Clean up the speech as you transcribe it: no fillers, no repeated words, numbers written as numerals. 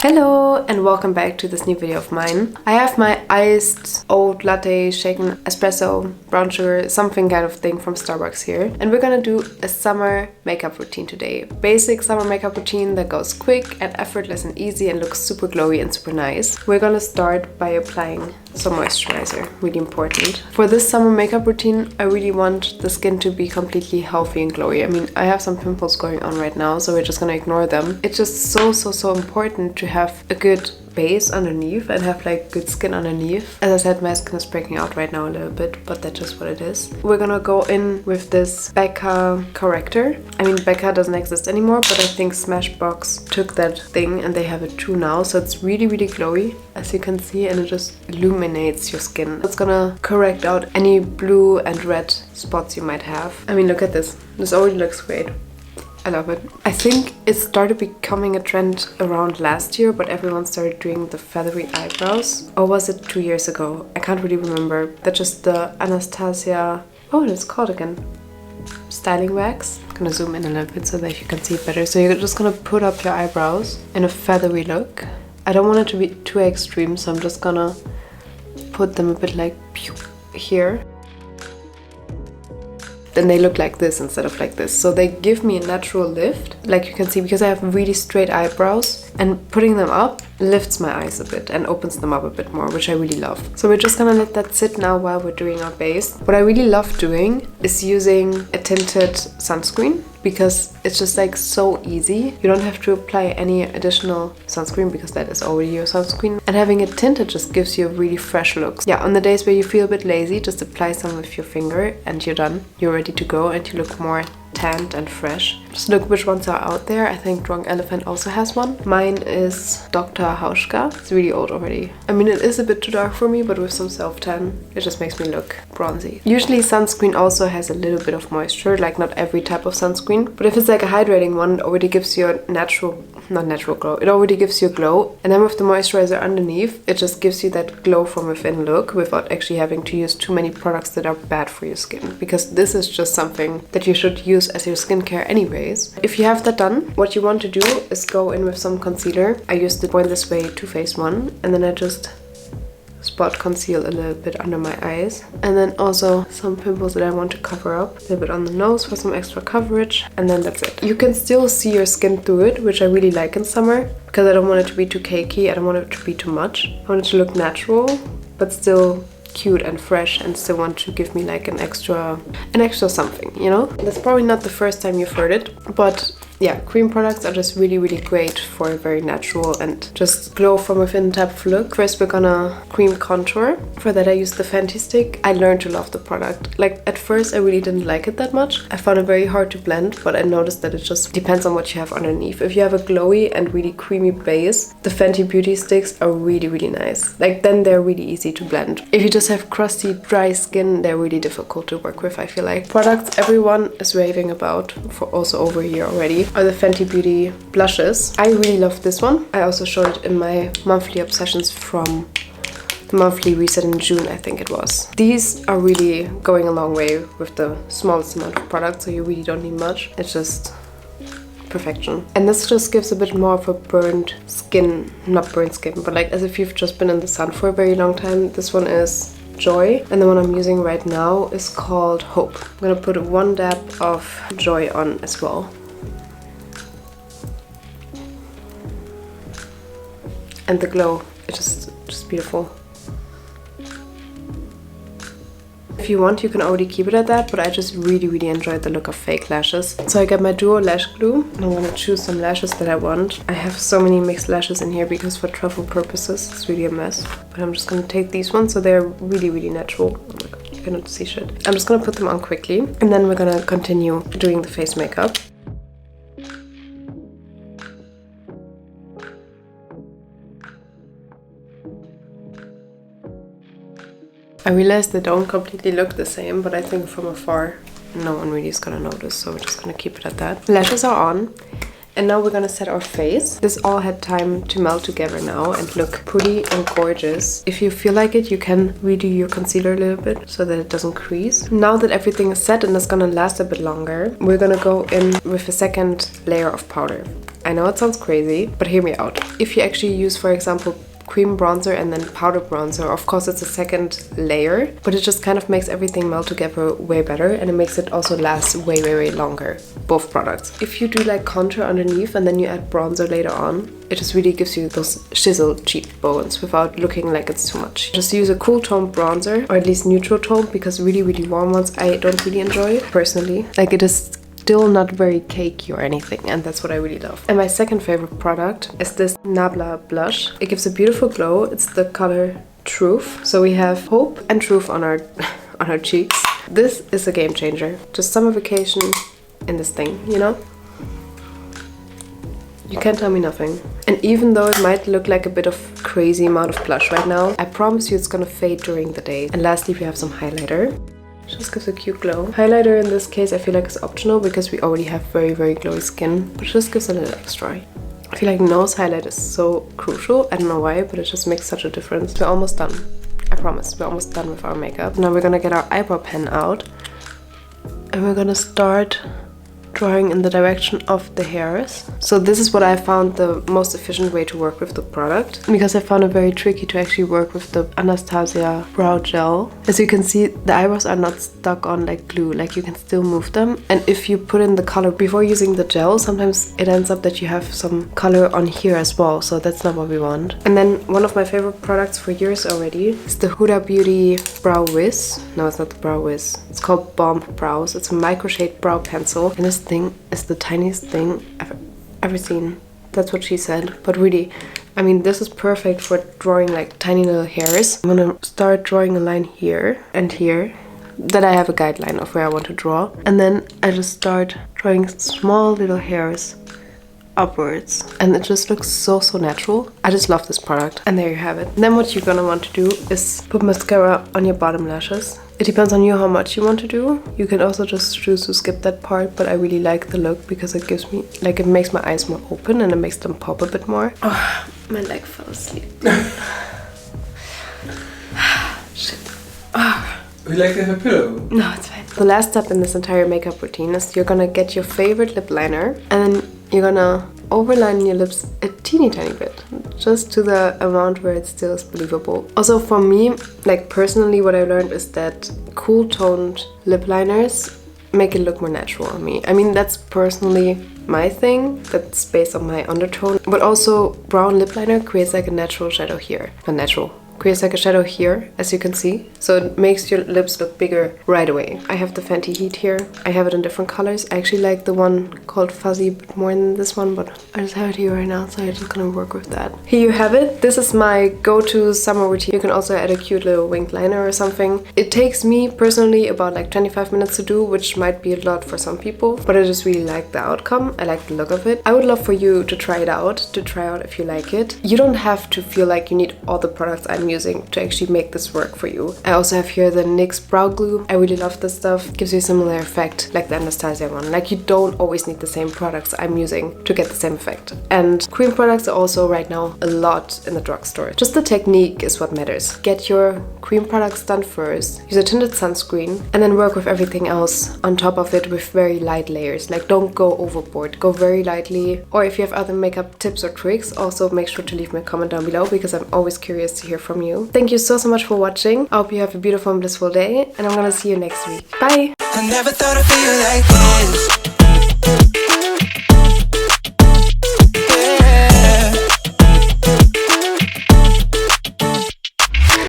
Hello and welcome back to this new video of mine. I have my iced oat latte shaken espresso brown sugar something kind of thing from Starbucks here, and we're gonna do a summer makeup routine today. Basic summer makeup routine that goes quick and effortless and easy and looks super glowy and super nice. We're gonna start by applying some moisturizer, really important. For this summer makeup routine, I really want the skin to be completely healthy and glowy. I mean, I have some pimples going on right now, so we're just gonna ignore them. It's just so important to have a good base underneath and have like good skin underneath. As I said, my skin is breaking out right now a little bit, but that's just what it is. We're gonna go in with this Becca corrector. I mean, Becca doesn't exist anymore, but I think Smashbox took that thing and they have it too now, so it's really glowy, as you can see, and it just illuminates your skin. It's gonna correct out any blue and red spots you might have. I mean, look at this. This already looks great. I love it. I think it started becoming a trend around last year, but everyone started doing the feathery eyebrows. Or was it 2 years ago? I can't really remember. That's just the Anastasia... Oh, it's called again. Styling wax. I'm gonna zoom in a little bit so that you can see it better. So you're just gonna put up your eyebrows in a feathery look. I don't want it to be too extreme, so I'm just gonna put them a bit like here. Then they look like this instead of like this. So they give me a natural lift, like you can see, because I have really straight eyebrows, and putting them up lifts my eyes a bit and opens them up a bit more, which I really love. So we're just gonna let that sit now while we're doing our base. What I really love doing is using a tinted sunscreen, because it's just like so easy. You don't have to apply any additional sunscreen because that is already your sunscreen. And having it tinted just gives you a really fresh look. Yeah, on the days where you feel a bit lazy, just apply some with your finger and you're done. You're ready to go and you look more tanned and fresh. Just look which ones are out there. I think Drunk Elephant also has one. Mine is Dr. Hauschka. It's really old already. I mean, it is a bit too dark for me, but with some self-tan, it just makes me look bronzy. Usually sunscreen also has a little bit of moisture, like not every type of sunscreen. But if it's like a hydrating one, it already gives you a not natural glow. It already gives you a glow. And then with the moisturizer underneath, it just gives you that glow from within look without actually having to use too many products that are bad for your skin. Because this is just something that you should use as your skincare anyways. If you have that done, what you want to do is go in with some concealer. I used the Born This Way Too Faced one, and then I just spot conceal a little bit under my eyes, and then also some pimples that I want to cover up, a little bit on the nose for some extra coverage, and then that's it. You can still see your skin through it, which I really like in summer, because I don't want it to be too cakey, I don't want it to be too much. I want it to look natural, but still cute and fresh, and still want to give me like an extra something, you know? That's probably not the first time you've heard it, but yeah, cream products are just really great for a very natural and just glow from within type of look. First, we're gonna cream contour. For that, I used the Fenty stick. I learned to love the product. Like, at first, I really didn't like it that much. I found it very hard to blend, but I noticed that it just depends on what you have underneath. If you have a glowy and really creamy base, the Fenty beauty sticks are really nice. Like, then they're really easy to blend. If you just have crusty, dry skin, they're really difficult to work with, I feel like. Products everyone is raving about for also over a year already are the Fenty Beauty blushes. I really love this one. I also showed it in my monthly obsessions from the monthly reset in June, I think it was. These are really going a long way with the smallest amount of product, so you really don't need much. It's just perfection. And this just gives a bit more of a burned skin, not burnt skin, but like as if you've just been in the sun for a very long time. This one is Joy, and the one I'm using right now is called Hope. I'm gonna put one dab of Joy on as well. And the glow, it's just beautiful. If you want, you can already keep it at that, but I just really enjoyed the look of fake lashes. So I got my Duo Lash Glue, and I'm gonna choose some lashes that I want. I have so many mixed lashes in here because for travel purposes, it's really a mess. But I'm just gonna take these ones, so they're really natural. Oh my god, you cannot see shit. I'm just gonna put them on quickly, and then we're gonna continue doing the face makeup. I realized they don't completely look the same, but I think from afar, no one really is gonna notice, so we're just gonna keep it at that. Lashes are on, and now we're gonna set our face. This all had time to melt together now and look pretty and gorgeous. If you feel like it, you can redo your concealer a little bit so that it doesn't crease. Now that everything is set and it's gonna last a bit longer, we're gonna go in with a second layer of powder. I know it sounds crazy, but hear me out. If you actually use, for example, cream bronzer and then powder bronzer, of course it's a second layer, but it just kind of makes everything melt together way better, and it makes it also last way longer, both products. If you do like contour underneath and then you add bronzer later on, it just really gives you those chiseled cheekbones without looking like it's too much. Just use a cool tone bronzer, or at least neutral tone, because really warm ones I don't really enjoy personally. Like, it is still not very cakey or anything, and that's what I really love. And my second favorite product is this Nabla blush. It gives a beautiful glow. It's the color Truth. So we have hope and truth on our on our cheeks. This is a game changer. Just summer vacation in this thing, you know? You can't tell me nothing. And even though it might look like a bit of crazy amount of blush right now, I promise you it's gonna fade during the day. And lastly, we have some highlighter. Just gives a cute glow. Highlighter in this case I feel like is optional because we already have very glowy skin, but it just gives a little extra. I feel like nose highlight is so crucial. I don't know why, but it just makes such a difference. We're almost done. I promise, we're almost done with our makeup. Now we're gonna get our eyebrow pen out and we're gonna start drawing in the direction of the hairs. So this is what I found the most efficient way to work with the product, because I found it very tricky to actually work with the Anastasia brow gel. As you can see, the eyebrows are not stuck on like glue, like you can still move them. And if you put in the color before using the gel, sometimes it ends up that you have some color on here as well, so that's not what we want. And then one of my favorite products for years already is the Huda Beauty Brow Wiz. No, it's not the Brow Wiz. It's called Bomb Brows. It's a micro shade brow pencil, and this thing is the tiniest thing I've ever seen. That's what she said. But really, I mean, this is perfect for drawing like tiny little hairs. I'm gonna start drawing a line here and here, that I have a guideline of where I want to draw, and then I just start drawing small little hairs upwards, and it just looks so natural. I just love this product. And there you have it. And then what you're gonna want to do is put mascara on your bottom lashes. It depends on you how much you want to do. You can also just choose to skip that part, but I really like the look because it gives me, like, it makes my eyes more open and it makes them pop a bit more. Oh, my leg fell asleep. Shit. Oh. Would you like to have a pillow? No, it's fine. The last step in this entire makeup routine is you're gonna get your favorite lip liner, and then you're gonna overline your lips a teeny tiny bit, just to the amount where it still is believable. Also for me, like personally, what I learned is that cool toned lip liners make it look more natural on me. I mean, that's personally my thing, that's based on my undertone, but also brown lip liner creates like a natural shadow here. Not natural. Creates like a shadow here, as you can see. So it makes your lips look bigger right away. I have the Fenty Heat here. I have it in different colors. I actually like the one called Fuzzy a bit more than this one, but I just have it here right now, so I'm just gonna work with that. Here you have it. This is my go-to summer routine. You can also add a cute little winged liner or something. It takes me personally about like 25 minutes to do, which might be a lot for some people, but I just really like the outcome. I like the look of it. I would love for you to try it out, if you like it. You don't have to feel like you need all the products I'm using to actually make this work for you. I also have here the NYX brow glue. I really love this stuff. Gives you a similar effect like the Anastasia one. Like, you don't always need the same products I'm using to get the same effect. And cream products are also right now a lot in the drugstore. Just the technique is what matters. Get your cream products done first, use a tinted sunscreen, and then work with everything else on top of it with very light layers. Like, don't go overboard, go very lightly. Or if you have other makeup tips or tricks, also make sure to leave me a comment down below, because I'm always curious to hear from you. Thank you so much for watching. I hope you have a beautiful and blissful day, and I'm gonna see you next week. Bye! I never thought I'd feel like this.